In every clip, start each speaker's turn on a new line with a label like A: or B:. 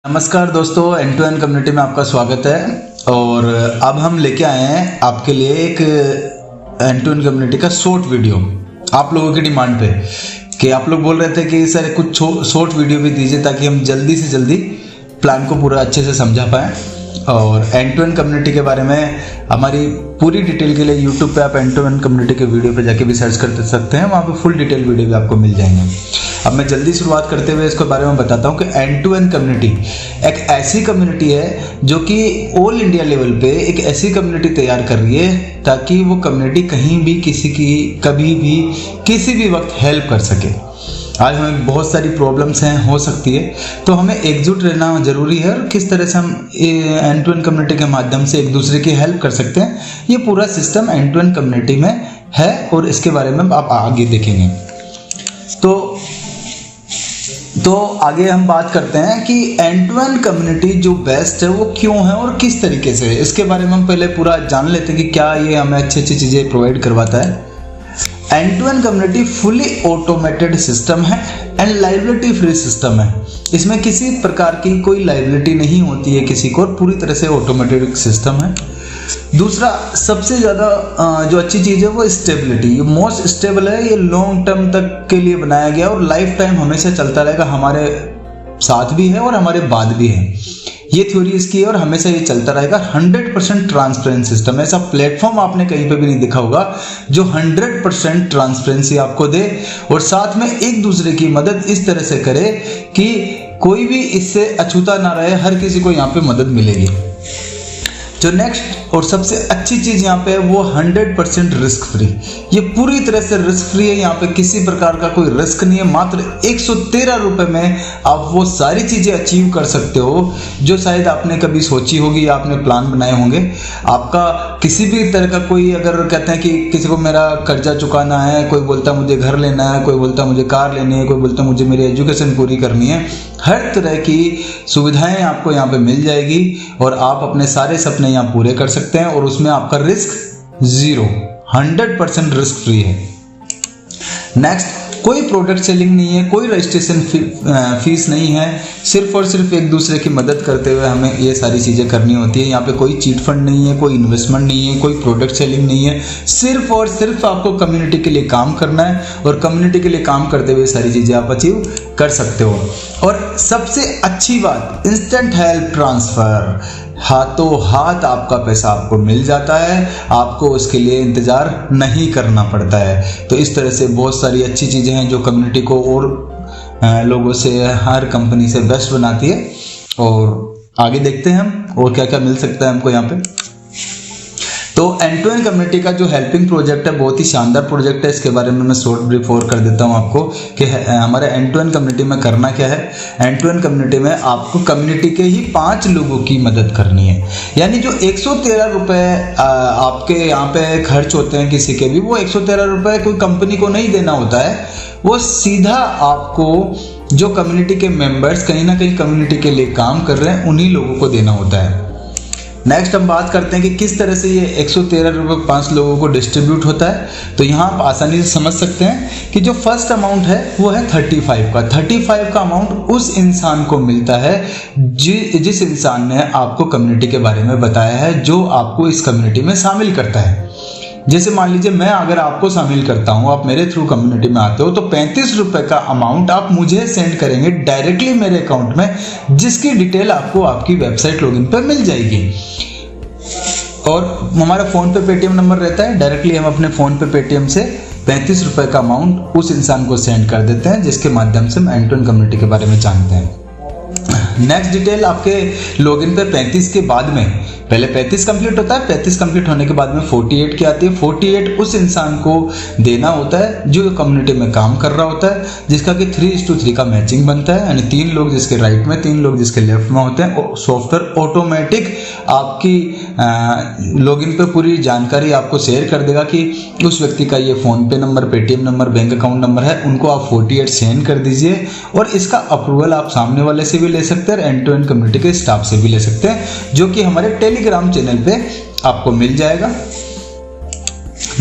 A: नमस्कार दोस्तों, and to end community में आपका स्वागत है। और अब हम लेके आए हैं आपके लिए एक एंड टू एंड कम्युनिटी का शॉर्ट वीडियो आप लोगों की डिमांड पे, कि आप लोग बोल रहे थे कि सर कुछ शॉर्ट वीडियो भी दीजिए ताकि हम जल्दी से जल्दी प्लान को पूरा अच्छे से समझा पाएँ। और एंड टू एंड कम्युनिटी के बारे में हमारी पूरी डिटेल के लिए यूट्यूब पे आप एंड टू एंड कम्युनिटी के वीडियो पे जाके भी सर्च कर सकते हैं, वहाँ पे फुल डिटेल वीडियो भी आपको मिल जाएंगे। अब मैं जल्दी शुरुआत करते हुए इसके बारे में बताता हूँ कि एंड टू एंड कम्युनिटी एक ऐसी कम्युनिटी है जो कि ऑल इंडिया लेवल पे एक ऐसी कम्युनिटी तैयार कर रही है ताकि वो कम्युनिटी कहीं भी किसी की कभी भी किसी भी वक्त हेल्प कर सके। आज हमें बहुत सारी प्रॉब्लम्स हैं, हो सकती है, तो हमें एकजुट रहना जरूरी है। और किस तरह से हम एंड टू एंड कम्युनिटी के माध्यम से एक दूसरे की हेल्प कर सकते हैं, ये पूरा system end to end community में है और इसके बारे में आप आगे देखेंगे। तो आगे हम बात करते हैं कि एंड टू एंड कम्युनिटी जो बेस्ट है वो क्यों है और किस तरीके से है। इसके बारे में हम पहले पूरा जान लेते हैं कि क्या ये हमें अच्छी अच्छी चीज़ें प्रोवाइड करवाता है। End to end community fully automated system है एंड लाइबिलिटी फ्री सिस्टम है। इसमें किसी प्रकार की कोई लाइबिलिटी नहीं होती है किसी को, पूरी तरह से ऑटोमेटेड सिस्टम है। दूसरा सबसे ज़्यादा जो अच्छी चीज़ है वो स्टेबिलिटी, ये मोस्ट स्टेबल है, ये लॉन्ग टर्म तक के लिए बनाया गया और लाइफ टाइम हमेशा चलता रहेगा, हमारे साथ भी है और हमारे बाद भी है, ये थ्योरी इसकी है और हमेशा ये चलता रहेगा। 100% ट्रांसपेरेंट सिस्टम है। ऐसा प्लेटफॉर्म आपने कहीं पे भी नहीं देखा होगा जो 100% ट्रांसपेरेंसी आपको दे और साथ में एक दूसरे की मदद इस तरह से करे कि कोई भी इससे अछूता ना रहे, हर किसी को यहाँ पे मदद मिलेगी। जो नेक्स्ट और सबसे अच्छी चीज़ यहाँ पे है वो 100% रिस्क फ्री, ये पूरी तरह से रिस्क फ्री है। यहाँ पे किसी प्रकार का कोई रिस्क नहीं है। मात्र 113 रुपये में आप वो सारी चीज़ें अचीव कर सकते हो जो शायद आपने कभी सोची होगी या आपने प्लान बनाए होंगे। आपका किसी भी तरह का कोई, अगर कहते हैं कि किसी को मेरा कर्जा चुकाना है, कोई बोलता मुझे घर लेना है, कोई बोलता मुझे कार लेनी है, कोई बोलता मुझे मेरी एजुकेशन पूरी करनी है, हर तरह की सुविधाएं आपको यहाँ पे मिल जाएगी और आप अपने सारे सपने यहाँ पूरे कर सकते हैं और उसमें आपका रिस्क 100% रिस्क फ्री है। नेक्स्ट, कोई प्रोडक्ट सेलिंग नहीं है, कोई रजिस्ट्रेशन फीस नहीं है, सिर्फ और सिर्फ एक दूसरे की मदद करते हुए हमें ये सारी चीज़ें करनी होती है। यहाँ पे कोई चीट फंड नहीं है, कोई इन्वेस्टमेंट नहीं है, कोई प्रोडक्ट सेलिंग नहीं है, सिर्फ और सिर्फ आपको कम्युनिटी के लिए काम करना है और कम्युनिटी के लिए काम करते हुए सारी चीज़ें आप अचीव कर सकते हो। और सबसे अच्छी बात, इंस्टेंट हेल्प ट्रांसफ़र, हाथों हाथ आपका पैसा आपको मिल जाता है, आपको उसके लिए इंतज़ार नहीं करना पड़ता है। तो इस तरह से बहुत सारी अच्छी चीज़ें हैं जो कम्युनिटी को और लोगों से, हर कंपनी से बेस्ट बनाती है। और आगे देखते हैं हम और क्या क्या मिल सकता है हमको यहाँ पे। तो एंड टू एंड कम्युनिटी का जो हेल्पिंग प्रोजेक्ट है बहुत ही शानदार प्रोजेक्ट है। इसके बारे में मैं शॉर्ट ब्रीफ और कर देता हूँ आपको कि हमारे एंड टू एंड कम्युनिटी में करना क्या है। एंड टू एंड कम्युनिटी में आपको कम्युनिटी के ही 5 लोगों की मदद करनी है। यानी जो 113 रुपये आपके यहाँ पे खर्च होते हैं किसी के भी, वो 113 रुपये कोई कंपनी को नहीं देना होता है, वो सीधा आपको जो कम्युनिटी के मेंबर्स कहीं ना कहीं कम्युनिटी के लिए काम कर रहे हैं उन्हीं लोगों को देना होता है। नेक्स्ट हम बात करते हैं कि किस तरह से ये 113 रुपये 5 लोगों को डिस्ट्रीब्यूट होता है। तो यहाँ आप आसानी से समझ सकते हैं कि जो फर्स्ट अमाउंट है वो है 35 का। 35 का अमाउंट उस इंसान को मिलता है जिस इंसान ने आपको कम्युनिटी के बारे में बताया है, जो आपको इस कम्युनिटी में शामिल करता है। जैसे मान लीजिए मैं अगर आपको शामिल करता हूँ, आप मेरे थ्रू कम्युनिटी में आते हो, तो 35 रुपये का अमाउंट आप मुझे सेंड करेंगे डायरेक्टली मेरे अकाउंट में, जिसकी डिटेल आपको आपकी वेबसाइट लॉगिन पर मिल जाएगी। और हमारा फ़ोन पे पेटीएम नंबर रहता है, डायरेक्टली हम अपने फ़ोन पे पेटीएम से 35 रुपये का अमाउंट उस इंसान को सेंड कर देते हैं, जिसके माध्यम से हम एंड टू एंड कम्युनिटी के बारे में जानते हैं। नेक्स्ट डिटेल आपके लॉगिन पे 35 के बाद में, पहले 35 कंप्लीट होता है, 35 कंप्लीट होने के बाद में 48 की आती है। 48 उस इंसान को देना होता है जो कम्युनिटी में काम कर रहा होता है, जिसका कि 3:3 का मैचिंग बनता है, यानी 3 लोग जिसके राइट में, 3 लोग जिसके लेफ्ट में होते हैं। सॉफ्टवेयर ऑटोमेटिक आपकी लॉगिन पे पूरी जानकारी आपको शेयर कर देगा कि उस व्यक्ति का ये फ़ोन पे number, Paytm number, bank account number है, उनको आप 48 सेंड कर दीजिए और इसका अप्रूवल आप सामने वाले से भी ले सकते हैं, एंड टू एंड कम्युनिटी के स्टाफ से भी ले सकते हैं, जो कि हमारे टेलीग्राम चैनल पे आपको मिल जाएगा।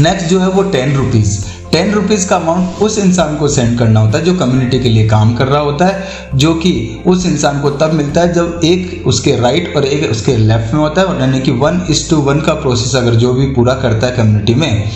A: नेक्स्ट जो है वो 10 रुपीज़ 10 रुपीज़ का अमाउंट उस इंसान को सेंड करना होता है जो कम्युनिटी के लिए काम कर रहा होता है, जो कि उस इंसान को तब मिलता है जब एक उसके राइट और एक उसके लेफ्ट में होता है, और यानी कि 1:1 का प्रोसेस अगर जो भी पूरा करता है कम्युनिटी में,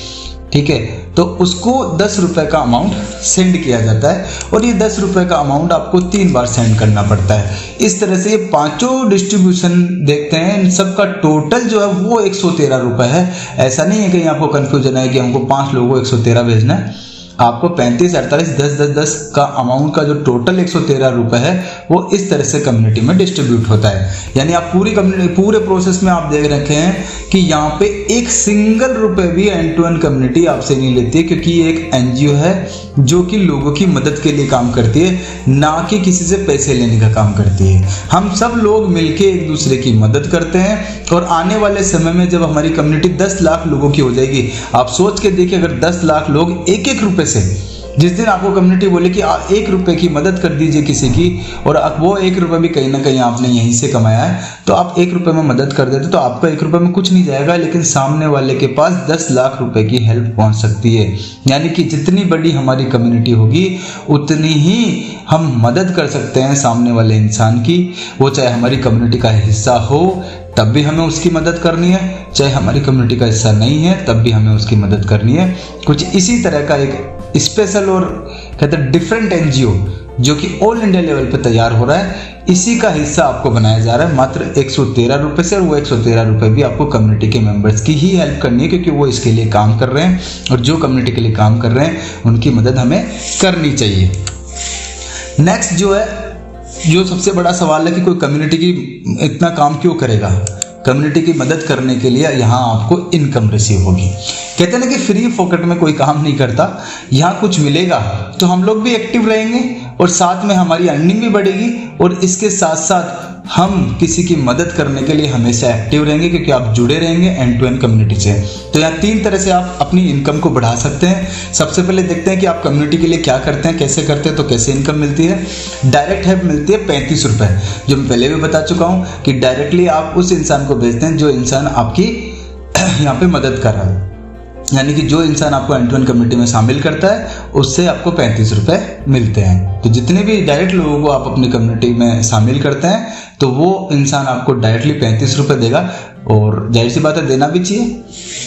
A: ठीक है, तो उसको 10 रुपये का अमाउंट सेंड किया जाता है, और ये 10 रुपये का अमाउंट आपको 3 बार सेंड करना पड़ता है। इस तरह से ये पांचों डिस्ट्रीब्यूशन देखते हैं, इन सब का टोटल जो है वो 113 रुपये है। ऐसा नहीं है कि आपको कन्फ्यूजन है कि हमको 5 लोगों को 113 भेजना है। आपको 35, 48, 10, 10, 10 का अमाउंट का जो टोटल 113 रुपये है वो इस तरह से कम्युनिटी में डिस्ट्रीब्यूट होता है। यानी आप पूरी कम्युनिटी, पूरे प्रोसेस में आप देख रखे हैं कि यहाँ पे एक सिंगल रुपये भी एंड टू एंड कम्युनिटी आपसे नहीं लेती है, क्योंकि ये एक एनजीओ है जो कि लोगों की मदद के लिए काम करती है, ना कि किसी से पैसे लेने का काम करती है। हम सब लोग मिलके एक दूसरे की मदद करते हैं, और आने वाले समय में जब हमारी कम्युनिटी 10 लाख लोगों की हो जाएगी, आप सोच के देखिए, अगर 10 लाख लोग एक एक रुपये से, जिस दिन आपको कम्युनिटी बोले कि 1 रुपये की मदद कर दीजिए किसी की, और वो 1 रुपये भी कहीं ना कहीं आपने यहीं से कमाया है, तो आप 1 रुपये में मदद कर देते तो आपका 1 रुपये में कुछ नहीं जाएगा, लेकिन सामने वाले के पास 10 लाख रुपए की हेल्प पहुंच सकती है। यानी कि जितनी बड़ी हमारी कम्युनिटी होगी उतनी ही हम मदद कर सकते हैं सामने वाले इंसान की, वो चाहे हमारी कम्युनिटी का हिस्सा हो तब भी हमें उसकी मदद करनी है, चाहे हमारी कम्युनिटी का हिस्सा नहीं है तब भी हमें उसकी मदद करनी है। कुछ इसी तरह का एक स्पेशल और कहते हैं डिफरेंट एनजीओ जो कि ऑल इंडिया लेवल पे तैयार हो रहा है, इसी का हिस्सा आपको बनाया जा रहा है मात्र 113 रुपये से। और वो 113 रुपये भी आपको कम्युनिटी के मेंबर्स की ही हेल्प करनी है, क्योंकि वो इसके लिए काम कर रहे हैं, और जो कम्युनिटी के लिए काम कर रहे हैं उनकी मदद हमें करनी चाहिए। नेक्स्ट जो सबसे बड़ा सवाल है कि कोई कम्युनिटी की इतना काम क्यों करेगा। कम्युनिटी की मदद करने के लिए यहाँ आपको इनकम रिसीव होगी। कहते हैं ना कि फ्री फोकट में कोई काम नहीं करता, यहाँ कुछ मिलेगा तो हम लोग भी एक्टिव रहेंगे, और साथ में हमारी अर्निंग भी बढ़ेगी, और इसके साथ साथ हम किसी की मदद करने के लिए हमेशा एक्टिव रहेंगे, क्योंकि आप जुड़े रहेंगे एंड टू एंड कम्युनिटी से। तो यहाँ 3 तरह से आप अपनी इनकम को बढ़ा सकते हैं। सबसे पहले देखते हैं कि आप कम्युनिटी के लिए क्या करते हैं, कैसे करते हैं, तो कैसे इनकम मिलती है। डायरेक्ट हेल्प मिलती है 35 रुपये, जो मैं पहले भी बता चुका हूँ कि डायरेक्टली आप उस इंसान को भेजते हैं जो इंसान आपकी यहाँ पे मदद कर रहा है। यानी कि जो इंसान आपको एंड टू एंड कम्युनिटी में शामिल करता है उससे आपको 35 रुपये मिलते हैं। तो जितने भी डायरेक्ट लोगों को आप अपनी कम्युनिटी में शामिल करते हैं तो वो इंसान आपको डायरेक्टली 35 रुपये देगा, और जाहिर सी बात है देना भी चाहिए,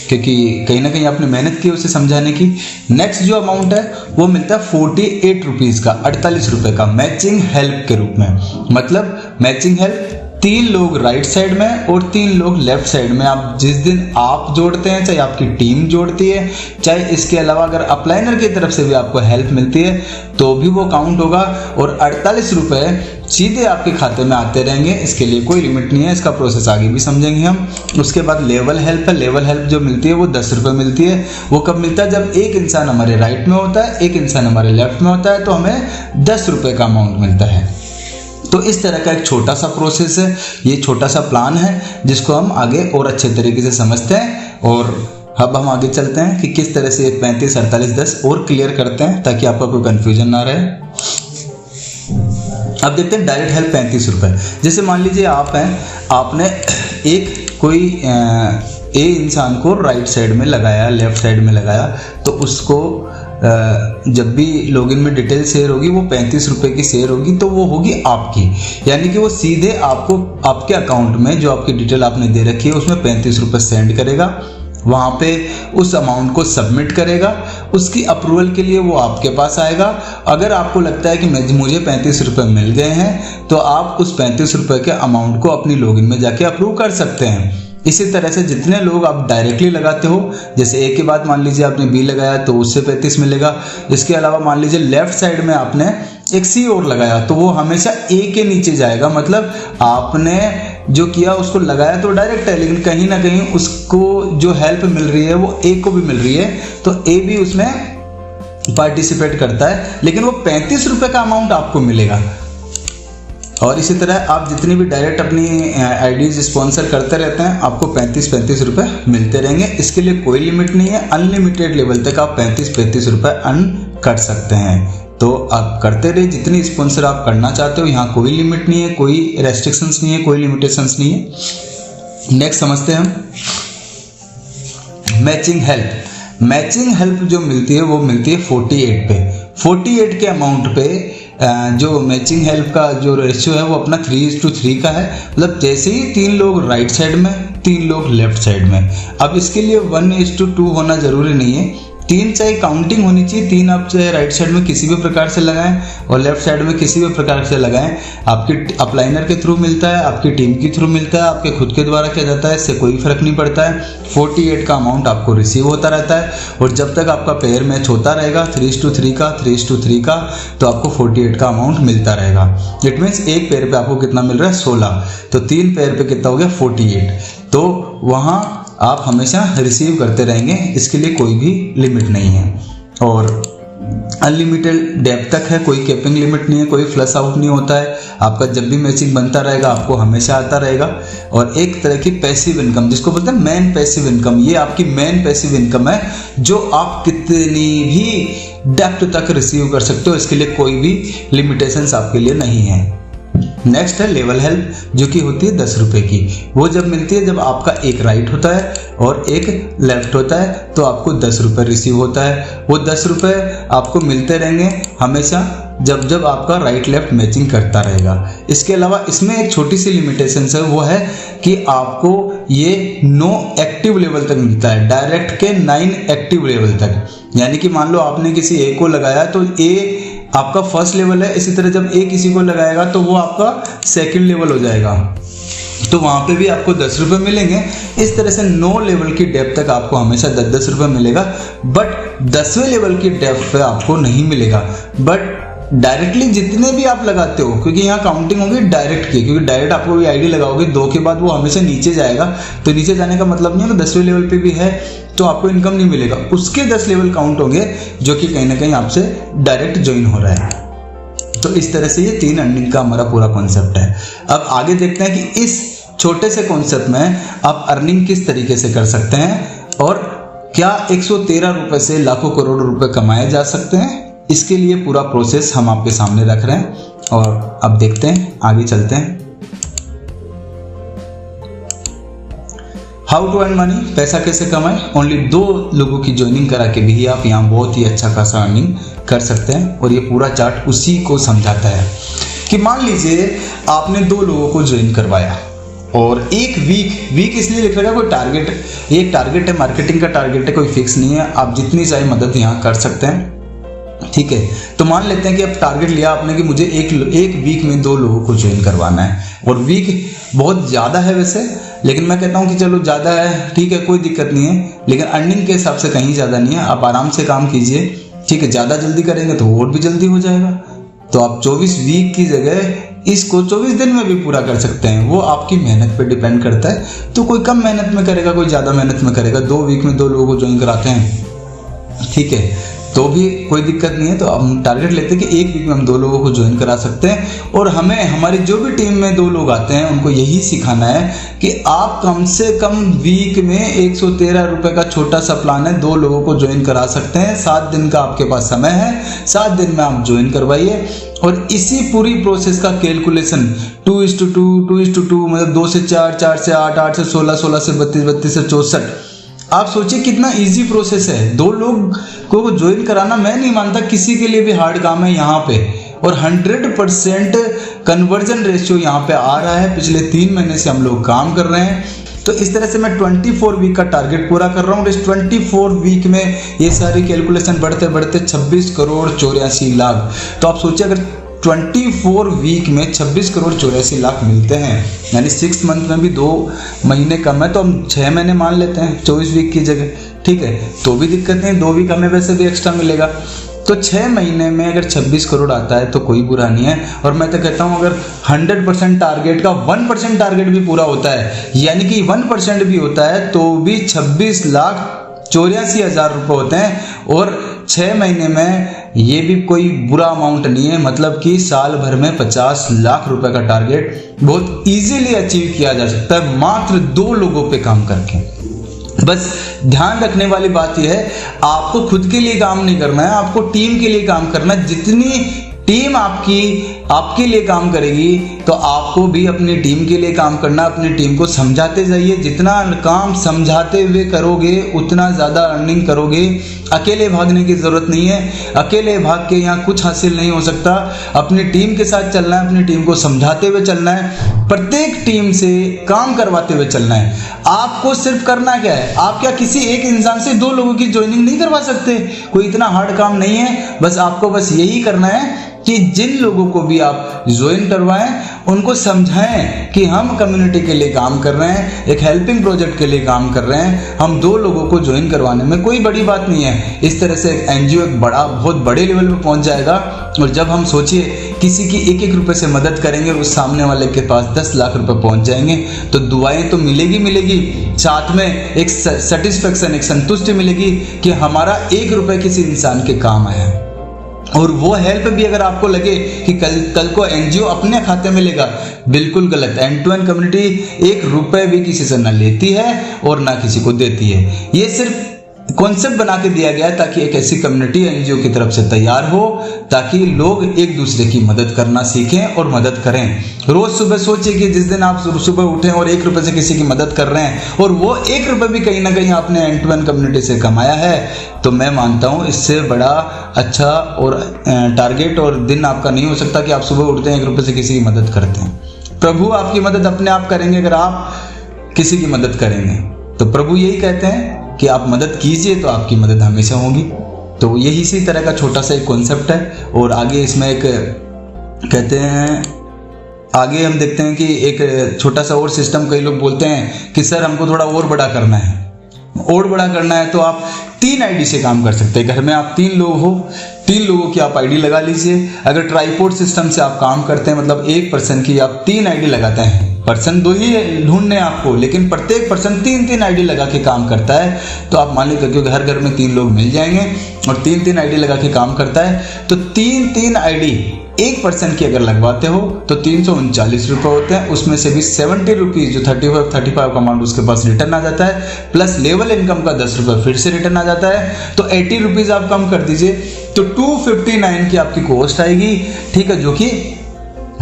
A: क्योंकि कहीं ना कहीं आपने मेहनत की उसे समझाने की। नेक्स्ट जो अमाउंट है वो मिलता है 48 रुपीज़ का, 48 रुपये का मैचिंग हेल्प के रूप में। मतलब मैचिंग हेल्प 3 लोग राइट साइड में और 3 लोग लेफ्ट साइड में, आप जिस दिन आप जोड़ते हैं, चाहे आपकी टीम जोड़ती है, चाहे इसके अलावा अगर अपलाइनर की तरफ से भी आपको हेल्प मिलती है तो भी वो काउंट होगा, और 48 रुपये सीधे आपके खाते में आते रहेंगे। इसके लिए कोई लिमिट नहीं है, इसका प्रोसेस आगे भी समझेंगे हम। उसके बाद लेवल हेल्प है। लेवल हेल्प जो मिलती है वो 10 रुपये मिलती है। वो कब मिलता है, जब एक इंसान हमारे राइट में होता है, एक इंसान हमारे लेफ्ट में होता है, तो हमें 10 रुपये का अमाउंट मिलता है। तो इस तरह का एक छोटा सा प्रोसेस है, ये छोटा सा प्लान है जिसको हम आगे और अच्छे तरीके से समझते हैं। और अब हम आगे चलते हैं कि किस तरह से 35, 48, 10 और क्लियर करते हैं ताकि आपका कोई कंफ्यूजन ना रहे। अब देखते हैं डायरेक्ट हेल्प 35 रुपये। जैसे मान लीजिए आप हैं, आपने एक कोई ए इंसान को राइट साइड में लगाया, लेफ्ट साइड में लगाया, तो उसको जब भी लॉगिन में डिटेल शेयर होगी वो 35 रुपये की शेयर होगी, तो वो होगी आपकी। यानी कि वो सीधे आपको आपके अकाउंट में जो आपकी डिटेल आपने दे रखी है उसमें 35 रुपये सेंड करेगा, वहाँ पे उस अमाउंट को सबमिट करेगा, उसकी अप्रूवल के लिए वो आपके पास आएगा। अगर आपको लगता है कि मुझे 35 रुपये मिल गए हैं तो आप उस 35 रुपये के अमाउंट को अपनी लॉगिन में जाके अप्रूव कर सकते हैं। इसी तरह से जितने लोग आप डायरेक्टली लगाते हो, जैसे ए के बाद मान लीजिए आपने बी लगाया तो उससे 35 मिलेगा। इसके अलावा मान लीजिए लेफ्ट साइड में आपने एक सी और लगाया तो वो हमेशा ए के नीचे जाएगा। मतलब आपने जो किया उसको लगाया तो डायरेक्ट है, लेकिन कहीं ना कहीं उसको जो हेल्प मिल रही है वो ए को भी मिल रही है, तो ए भी उसमें पार्टिसिपेट करता है, लेकिन वो 35 रुपये का अमाउंट आपको मिलेगा। और इसी तरह आप जितनी भी डायरेक्ट अपनी आईडीज स्पॉन्सर करते रहते हैं आपको 35 रुपये मिलते रहेंगे। इसके लिए कोई लिमिट नहीं है, अनलिमिटेड लेवल तक आप 35 रुपये अर्न कर सकते हैं। तो आप करते रहिए जितनी स्पॉन्सर आप करना चाहते हो, यहाँ कोई लिमिट नहीं है, कोई रेस्ट्रिक्शंस नहीं है, कोई लिमिटेशंस नहीं है। नेक्स्ट समझते हैं हम मैचिंग हेल्प। मैचिंग हेल्प जो मिलती है वो मिलती है 48 पे। 48 के अमाउंट पे जो मैचिंग हेल्प का जो रेशियो है वो अपना 3:3 का है। मतलब जैसे ही 3 लोग राइट साइड में, 3 लोग लेफ्ट साइड में। अब इसके लिए 1:2 होना जरूरी नहीं है, 3 चाहे काउंटिंग होनी चाहिए। 3 आप चाहे राइट साइड में किसी भी प्रकार से लगाएं और लेफ्ट साइड में किसी भी प्रकार से लगाएं। आपके अपलाइनर के थ्रू मिलता है, आपकी टीम के थ्रू मिलता है, आपके खुद के द्वारा किया जाता है, इससे कोई फर्क नहीं पड़ता है। 48 का अमाउंट आपको रिसीव होता रहता है और जब तक आपका पेयर मैच होता रहेगा 3:3 का, 3:3 का, तो आपको 48 का अमाउंट मिलता रहेगा। इट मीन्स एक पेयर पे आपको कितना मिल रहा है 16, तो 3 पेयर पे कितना हो गया 48। तो वहाँ आप हमेशा रिसीव करते रहेंगे, इसके लिए कोई भी लिमिट नहीं है और अनलिमिटेड डेप्थ तक है, कोई कैपिंग लिमिट नहीं है, कोई फ्लश आउट नहीं होता है। आपका जब भी मैचिंग बनता रहेगा आपको हमेशा आता रहेगा। और एक तरह की पैसिव इनकम जिसको बोलते हैं मेन पैसिव इनकम, ये आपकी मेन पैसिव इनकम है जो आप कितनी भी डेप्थ तक रिसीव कर सकते हो, इसके लिए कोई भी लिमिटेशंस आपके लिए नहीं है। नेक्स्ट है लेवल हेल्प जो कि होती है 10 रुपए की। वो जब मिलती है जब आपका एक राइट होता है और एक लेफ्ट होता है तो आपको 10 रुपए रिसीव होता है। वो 10 रुपए आपको मिलते रहेंगे हमेशा जब जब आपका राइट लेफ्ट मैचिंग करता रहेगा। इसके अलावा इसमें एक छोटी सी लिमिटेशन है, वो है कि आपको ये 9 एक्टिव लेवल तक मिलता है, डायरेक्ट के 9 एक्टिव लेवल तक। यानी कि मान लो आपने किसी ए को लगाया तो ए आपका फर्स्ट लेवल है, इसी तरह जब ए किसी को लगाएगा तो वो आपका सेकंड लेवल हो जाएगा, तो वहां पे भी आपको 10 रुपए मिलेंगे। इस तरह से 9 लेवल की डेप्थ तक आपको हमेशा 10-10 रुपए मिलेगा, बट 10वें लेवल की डेप्थ पे आपको नहीं मिलेगा। बट डायरेक्टली जितने भी आप लगाते हो, क्योंकि यहाँ काउंटिंग होगी डायरेक्ट की, क्योंकि डायरेक्ट आपको भी आईडी लगाओगे 2 के बाद वो हमेशा नीचे जाएगा, तो नीचे जाने का मतलब नहीं है कि 10वें लेवल पे भी है तो आपको इनकम नहीं मिलेगा। उसके 10 लेवल काउंट होंगे जो कि कहीं ना कहीं आपसे डायरेक्ट ज्वाइन हो रहा है। तो इस तरह से ये 3 अर्निंग का हमारा पूरा कॉन्सेप्ट है। अब आगे देखते हैं कि इस छोटे से कॉन्सेप्ट में आप अर्निंग किस तरीके से कर सकते हैं और क्या 113 रुपए से लाखों करोड़ रुपए कमाए जा सकते हैं। इसके लिए पूरा प्रोसेस हम आपके सामने रख रहे हैं और अब देखते हैं, आगे चलते हैं। हाउ टू अर्न मनी, पैसा कैसे कमाएं। ओनली 2 लोगों की ज्वाइनिंग करा के भी आप यहाँ बहुत ही अच्छा खासा अर्निंग कर सकते हैं और ये पूरा चार्ट उसी को समझाता है कि मान लीजिए आपने 2 लोगों को ज्वाइन करवाया और एक वीक इसलिए लिख रखा है, कोई टारगेट, एक टारगेट है, मार्केटिंग का टारगेट है, कोई फिक्स नहीं है, आप जितनी चाहे मदद यहाँ कर सकते हैं। ठीक है, तो मान लेते हैं कि अब टारगेट लिया आपने कि मुझे एक वीक में 2 लोगों को ज्वाइन करवाना है और वीक बहुत ज़्यादा है वैसे, लेकिन मैं कहता हूं कि चलो ज़्यादा है ठीक है कोई दिक्कत नहीं है, लेकिन अर्निंग के हिसाब से कहीं ज़्यादा नहीं है। आप आराम से काम कीजिए, ठीक है, ज़्यादा जल्दी करेंगे तो और भी जल्दी हो जाएगा। तो आप 24 वीक की जगह इसको 24 दिन में भी पूरा कर सकते हैं, वो आपकी मेहनत पे डिपेंड करता है। तो कोई कम मेहनत में करेगा, कोई ज़्यादा मेहनत में करेगा। 2 वीक में 2 लोगों को ज्वाइन कराते हैं, ठीक है, तो भी कोई दिक्कत नहीं है। तो हम टारगेट लेते हैं कि 1 वीक में हम 2 लोगों को ज्वाइन करा सकते हैं और हमें हमारी जो भी टीम में 2 लोग आते हैं उनको यही सिखाना है कि आप कम से कम वीक में 113 रुपए का छोटा सा प्लान है, 2 लोगों को ज्वाइन करा सकते हैं। 7 दिन का आपके पास समय है, 7 दिन में आप ज्वाइन करवाइए और इसी पूरी प्रोसेस का कैलकुलेशन 2:2 मतलब 2 से 4, 4 से 8, 8 से 16, 16 से 32, 32 से 64। आप सोचिए कितना इजी प्रोसेस है। 2 लोग को ज्वाइन कराना मैं नहीं मानता किसी के लिए भी हार्ड काम है यहाँ पे, और 100% कन्वर्जन रेशियो यहाँ पे आ रहा है। पिछले 3 महीने से हम लोग काम कर रहे हैं। तो इस तरह से मैं 24 वीक का टारगेट पूरा कर रहा हूँ। इस 24 वीक में ये सारी कैलकुलेशन बढ़ते बढ़ते 26 करोड़ 84 लाख। तो आप सोचिए अगर 24 वीक में 26 करोड़ 84 लाख मिलते हैं, यानी 6 मंथ में भी 2 महीने कम है, तो हम 6 महीने मान लेते हैं 24 वीक की जगह, ठीक है, तो भी दिक्कत नहीं, 2 वीक हमें वैसे भी एक्स्ट्रा मिलेगा। तो 6 महीने में अगर 26 करोड़ आता है तो कोई बुरा नहीं है। और मैं तो कहता हूँ अगर 100% टारगेट का 1% टारगेट भी पूरा होता है, यानी कि 1% भी होता है, तो भी 26,84,000 रुपये होते हैं। और 6 महीने में ये भी कोई बुरा अमाउंट नहीं है, मतलब कि साल भर में 50 लाख रुपए का टारगेट बहुत इजीली अचीव किया जा सकता है मात्र 2 लोगों पे काम करके। बस ध्यान रखने वाली बात यह है, आपको खुद के लिए काम नहीं करना है, आपको टीम के लिए काम करना है। जितनी टीम आपकी आपके लिए काम करेगी, तो आपको भी अपनी टीम के लिए काम करना, अपनी टीम को समझाते जाइए। जितना काम समझाते हुए करोगे उतना ज़्यादा अर्निंग करोगे। अकेले भागने की ज़रूरत नहीं है, अकेले भाग के यहाँ कुछ हासिल नहीं हो सकता। अपनी टीम के साथ चलना है, अपनी टीम को समझाते हुए चलना है, प्रत्येक टीम से काम करवाते हुए चलना है। आपको सिर्फ करना क्या है, आप क्या किसी एक इंसान से 2 लोगों की ज्वाइनिंग नहीं करवा सकते? कोई इतना हार्ड काम नहीं है। बस आपको बस यही करना है कि जिन लोगों को भी आप ज्वाइन करवाएं उनको समझाएं कि हम कम्युनिटी के लिए काम कर रहे हैं, एक हेल्पिंग प्रोजेक्ट के लिए काम कर रहे हैं। हम 2 लोगों को ज्वाइन करवाने में कोई बड़ी बात नहीं है। इस तरह से एनजीओ एक बहुत बड़े लेवल पे पहुंच जाएगा। और जब हम सोचिए किसी की 1-1 रुपए से मदद करेंगे और उस सामने वाले के पास 10 लाख रुपए पहुंच जाएंगे, तो दुआएं तो मिलेगी, साथ में एक सेटिस्फेक्शन, एक संतुष्टि मिलेगी कि हमारा 1 रुपए किसी इंसान के काम आया। और वो हेल्प भी अगर आपको लगे कि कल को एनजीओ अपने खाते में लेगा, बिल्कुल गलत। एंड टू एंड कम्युनिटी 1 रुपए भी किसी से न लेती है और ना किसी को देती है। ये सिर्फ कॉन्सेप्ट बना के दिया गया है ताकि एक ऐसी कम्युनिटी एनजीओ की तरफ से तैयार हो, ताकि लोग एक दूसरे की मदद करना सीखें और मदद करें। रोज सुबह सोचिए कि जिस दिन आप सुबह उठें और 1 रुपए से किसी की मदद कर रहे हैं और वो 1 रुपए भी कहीं ना कहीं आपने एंड टू एंड कम्युनिटी से कमाया है, तो मैं मानता हूँ इससे बड़ा अच्छा और टारगेट और दिन आपका नहीं हो सकता कि आप सुबह उठते हैं 1 रुपए से किसी की मदद करते हैं। प्रभु आपकी मदद अपने आप करेंगे अगर आप किसी की मदद करेंगे। तो प्रभु यही कहते हैं कि आप मदद कीजिए तो आपकी मदद हमेशा होगी। तो यही इसी तरह का छोटा सा एक कॉन्सेप्ट है। और आगे इसमें एक कहते हैं, आगे हम देखते हैं कि एक छोटा सा और सिस्टम, कई लोग बोलते हैं कि सर हमको थोड़ा और बड़ा करना है। और बड़ा करना है तो आप 3 आईडी से काम कर सकते हैं। घर में आप 3 लोग हो, 3 लोगों की आप आईडी लगा लीजिए। अगर ट्राइपोड सिस्टम से आप काम करते हैं, मतलब एक पर्सन की आप 3 आईडी लगाते हैं। पर्सन 2 ही ढूंढने आपको, लेकिन प्रत्येक पर्सन 3-3 आईडी लगा के काम करता है। तो आप मान लीजिए क्योंकि हर घर में 3 लोग मिल जाएंगे और 3-3 आईडी लगा के काम करता है, तो 3-3 आईडी एक पर्सन की अगर लगवाते हो तो 339 रुपये होते हैं। उसमें से भी 70 रुपीज़ जो 35 का अमाउंट उसके पास रिटर्न आ जाता है, प्लस लेवल इनकम का 10 रुपये फिर से रिटर्न आ जाता है। तो 80 रुपीज़ आप कम कर दीजिए तो 259 की आपकी कॉस्ट आएगी, ठीक है, जो कि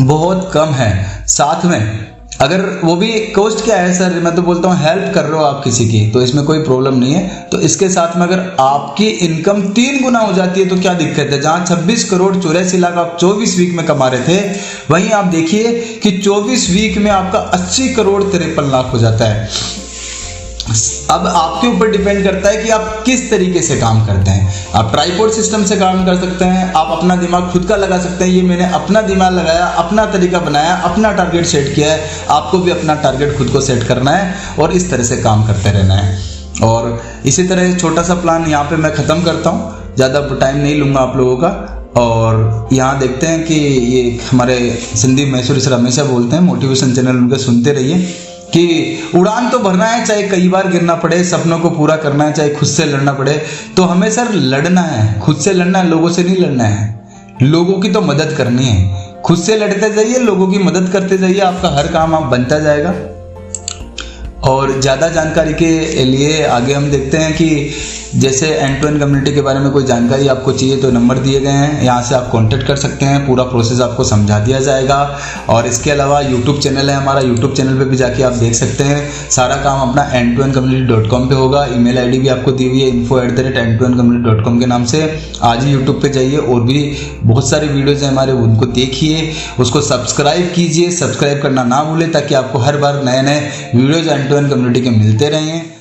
A: बहुत कम है। साथ में अगर वो भी कॉस्ट क्या है सर, मैं तो बोलता हूँ हेल्प कर रहे हो आप किसी की, तो इसमें कोई प्रॉब्लम नहीं है। तो इसके साथ में अगर आपकी इनकम 3 गुना हो जाती है तो क्या दिक्कत है। जहां 26 करोड़ 84 लाख आप 24 वीक में कमा रहे थे, वहीं आप देखिए कि 24 वीक में आपका 80 करोड़ 53 लाख हो जाता है। अब आपके ऊपर डिपेंड करता है कि आप किस तरीके से काम करते हैं। आप ट्राइपॉड सिस्टम से काम कर सकते हैं, आप अपना दिमाग खुद का लगा सकते हैं। ये मैंने अपना दिमाग लगाया, अपना तरीका बनाया, अपना टारगेट सेट किया है। आपको भी अपना टारगेट खुद को सेट करना है और इस तरह से काम करते रहना है। और इसी तरह छोटा सा प्लान यहाँ पे मैं ख़त्म करता हूँ, ज़्यादा टाइम नहीं लूँगा आप लोगों का। और यहाँ देखते हैं कि ये हमारे सिंधी मैसूरी सर हमेशा बोलते हैं, मोटिवेशन चैनल उनके सुनते रहिए कि उड़ान तो भरना है, चाहे कई बार गिरना पड़े, सपनों को पूरा करना है, चाहे खुद से लड़ना पड़े। तो हमें सर लड़ना है, खुद से लड़ना है, लोगों से नहीं लड़ना है। लोगों की तो मदद करनी है, खुद से लड़ते जाइए, लोगों की मदद करते जाइए, आपका हर काम आप बनता जाएगा। और ज़्यादा जानकारी के लिए आगे हम देखते हैं कि जैसे एंड टू एंड कम्युनिटी के बारे में कोई जानकारी आपको चाहिए तो नंबर दिए गए हैं, यहाँ से आप कांटेक्ट कर सकते हैं, पूरा प्रोसेस आपको समझा दिया जाएगा। और इसके अलावा यूट्यूब चैनल है हमारा, यूट्यूब चैनल पे भी जाके आप देख सकते हैं। सारा काम अपना end2endcommunity.com पे होगा। ईमेल आईडी भी आपको दी हुई है info@end2endcommunity.com के नाम से। आज ही यूट्यूब पे जाइए, और भी बहुत सारे वीडियोज़ हैं हमारे, उनको देखिए, उसको सब्सक्राइब कीजिए। सब्सक्राइब करना ना भूलें ताकि आपको हर बार नए नए videos end to end community के मिलते रहें।